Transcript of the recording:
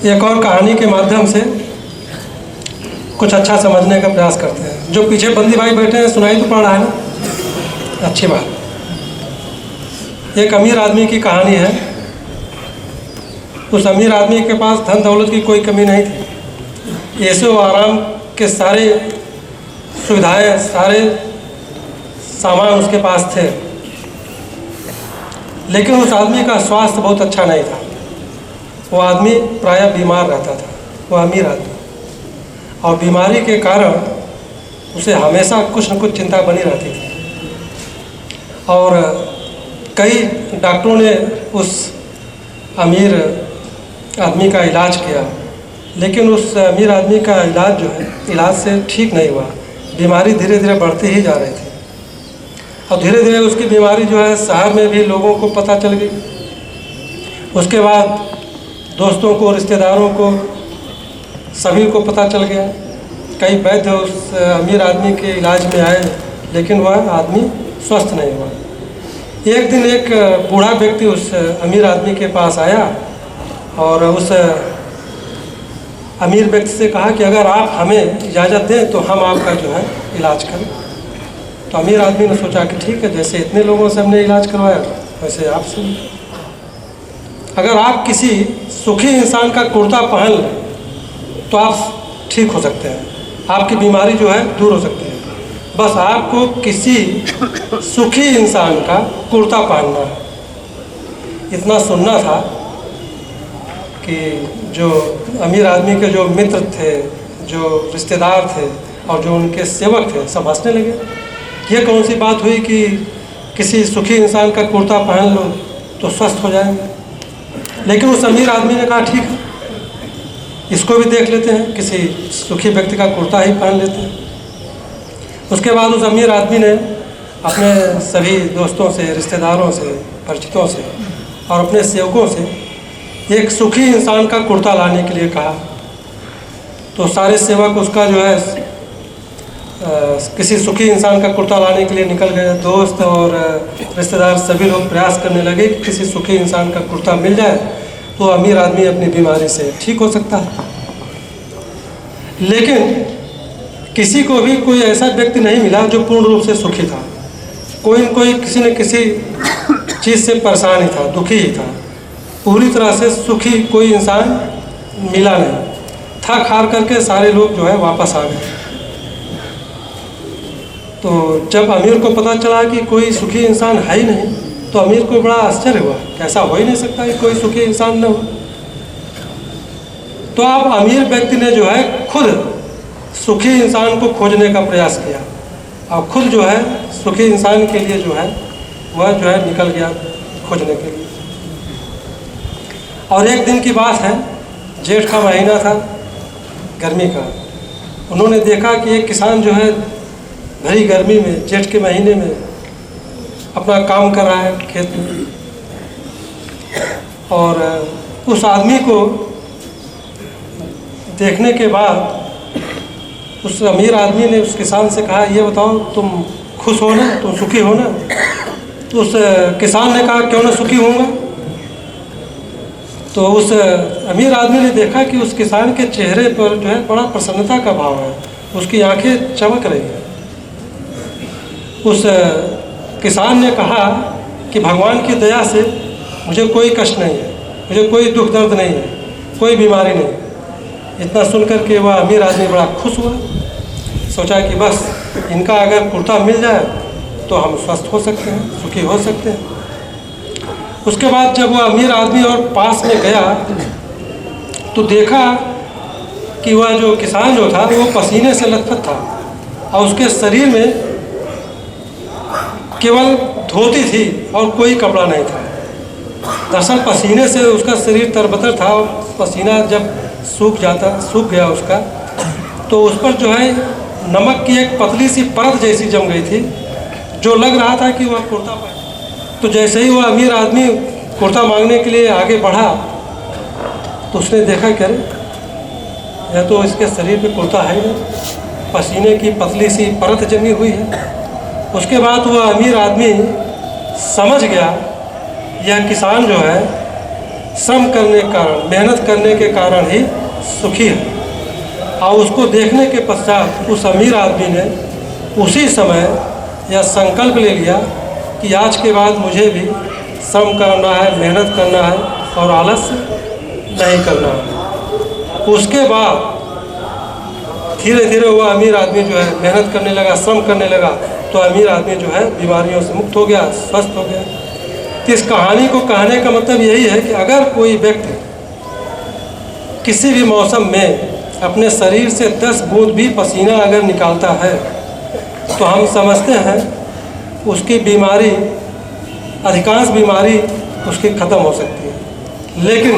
एक और कहानी के माध्यम से कुछ अच्छा समझने का प्रयास करते हैं। जो पीछे बंदी भाई बैठे हैं सुनाई तो पड़ रहा है ना, अच्छी बात। एक अमीर आदमी की कहानी है। उस अमीर आदमी के पास धन दौलत की कोई कमी नहीं थी। ऐशो आराम के सारे सुविधाएं, सारे सामान उसके पास थे, लेकिन उस आदमी का स्वास्थ्य बहुत अच्छा नहीं था। वो आदमी प्रायः बीमार रहता था, वो अमीर आदमी, और बीमारी के कारण उसे हमेशा कुछ न कुछ चिंता बनी रहती थी। और कई डॉक्टरों ने उस अमीर आदमी का इलाज किया, लेकिन उस अमीर आदमी का इलाज जो है, इलाज से ठीक नहीं हुआ। बीमारी धीरे धीरे बढ़ती ही जा रही थी, और धीरे धीरे उसकी बीमारी जो है शहर में भी लोगों को पता चल गई। उसके बाद दोस्तों को, रिश्तेदारों को, सभी को पता चल गया। कई वैद्य उस अमीर आदमी के इलाज में आए, लेकिन वह आदमी स्वस्थ नहीं हुआ। एक दिन एक बूढ़ा व्यक्ति उस अमीर आदमी के पास आया और उस अमीर व्यक्ति से कहा कि अगर आप हमें इजाज़त दें तो हम आपका जो है इलाज करें। तो अमीर आदमी ने सोचा कि ठीक है, जैसे इतने लोगों से हमने इलाज करवाया वैसे आपसे भी। अगर आप किसी सुखी इंसान का कुर्ता पहन लें तो आप ठीक हो सकते हैं, आपकी बीमारी जो है दूर हो सकती है। बस आपको किसी सुखी इंसान का कुर्ता पहनना है। इतना सुनना था कि जो अमीर आदमी के जो मित्र थे, जो रिश्तेदार थे और जो उनके सेवक थे, सब हंसने लगे। ये कौन सी बात हुई कि किसी सुखी इंसान का कुर्ता पहन लो तो स्वस्थ हो जाएंगे। लेकिन उस अमीर आदमी ने कहा ठीक है, इसको भी देख लेते हैं, किसी सुखी व्यक्ति का कुर्ता ही पहन लेते हैं। उसके बाद उस अमीर आदमी ने अपने सभी दोस्तों से, रिश्तेदारों से, परिचितों से और अपने सेवकों से एक सुखी इंसान का कुर्ता लाने के लिए कहा। तो सारे सेवक उसका जो है किसी सुखी इंसान का कुर्ता लाने के लिए निकल गए। दोस्त और रिश्तेदार सभी लोग प्रयास करने लगे कि किसी सुखी इंसान का कुर्ता मिल जाए तो अमीर आदमी अपनी बीमारी से ठीक हो सकता है। लेकिन किसी को भी कोई ऐसा व्यक्ति नहीं मिला जो पूर्ण रूप से सुखी था। कोई न कोई किसी न किसी चीज़ से परेशान ही था, दुखी ही था। पूरी तरह से सुखी कोई इंसान मिला नहीं। थक हार करके सारे लोग जो है वापस आ गए। तो जब अमीर को पता चला कि कोई सुखी इंसान है ही नहीं, तो अमीर को बड़ा आश्चर्य हुआ कि ऐसा हो ही नहीं सकता कि कोई सुखी इंसान न हो। तो अब अमीर व्यक्ति ने जो है खुद सुखी इंसान को खोजने का प्रयास किया, और खुद जो है सुखी इंसान के लिए जो है वह जो है निकल गया खोजने के लिए। और एक दिन की बात है, जेठ का महीना था, गर्मी का। उन्होंने देखा कि एक किसान जो है भरी गर्मी में, जेठ के महीने में अपना काम कर रहा है खेत में। और उस आदमी को देखने के बाद उस अमीर आदमी ने उस किसान से कहा, ये बताओ तुम खुश हो ना, तुम सुखी हो ना? तो उस किसान ने कहा, क्यों ना सुखी होऊंगा। तो उस अमीर आदमी ने देखा कि उस किसान के चेहरे पर जो है बड़ा प्रसन्नता का भाव है, उसकी आंखें चमक रही हैं। उस किसान ने कहा कि भगवान की दया से मुझे कोई कष्ट नहीं है, मुझे कोई दुख दर्द नहीं है, कोई बीमारी नहीं। इतना सुनकर के वह अमीर आदमी बड़ा खुश हुआ। सोचा कि बस इनका अगर कुर्ता मिल जाए तो हम स्वस्थ हो सकते हैं, सुखी हो सकते हैं। उसके बाद जब वह अमीर आदमी और पास में गया तो देखा कि वह जो किसान जो था वो पसीने से लथपथ था, और उसके शरीर में केवल धोती थी और कोई कपड़ा नहीं था। दरअसल पसीने से उसका शरीर तरबतर था, और पसीना जब सूख गया उसका, तो उस पर जो है नमक की एक पतली सी परत जैसी जम गई थी, जो लग रहा था कि वह कुर्ता पहने। तो जैसे ही वह अमीर आदमी कुर्ता मांगने के लिए आगे बढ़ा तो उसने देखा कि अरे यह तो इसके शरीर पे कुर्ता है नहीं, पसीने की पतली सी परत जमी हुई है। उसके बाद वह अमीर आदमी समझ गया यह किसान जो है श्रम करने के कारण, मेहनत करने के कारण ही सुखी है। और उसको देखने के पश्चात उस अमीर आदमी ने उसी समय यह संकल्प ले लिया कि आज के बाद मुझे भी श्रम करना है, मेहनत करना है और आलस्य नहीं करना है। उसके बाद धीरे धीरे वो अमीर आदमी जो है मेहनत करने लगा, श्रम करने लगा, तो अमीर आदमी जो है बीमारियों से मुक्त हो गया, स्वस्थ हो गया। तो इस कहानी को कहने का मतलब यही है कि अगर कोई व्यक्ति किसी भी मौसम में अपने शरीर से 10 बूंद भी पसीना अगर निकालता है तो हम समझते हैं उसकी बीमारी, अधिकांश बीमारी उसकी ख़त्म हो सकती है। लेकिन